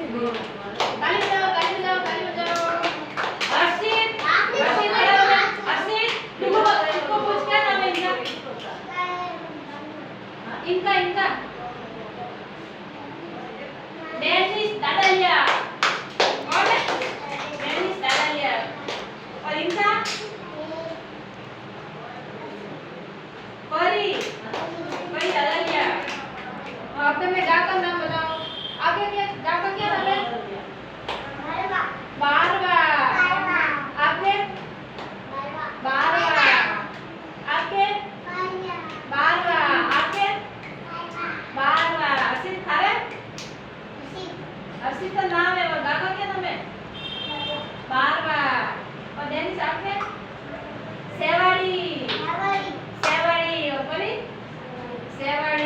તાલી બજાવો તાલી બજાવો તાલી બજાવો હર્ષિત हर्षित तुमको पूछ क्या नाम है इनका इनका इनका डेनिस दादालिया कौन है डेनिस दादालिया और इनका परी परी दादालिया अब तो मैं गाकर नाम बताओ आगे क्या गाकर क्या नाम है बारवा आपने बारवा आपके बारवा आपके बारवा हर्षित थारे हर्षित का नाम है और गाका क्या नाम है बारवा और डेनिस आपके सेवाड़ी सेवाड़ी और परी सेवाड़ी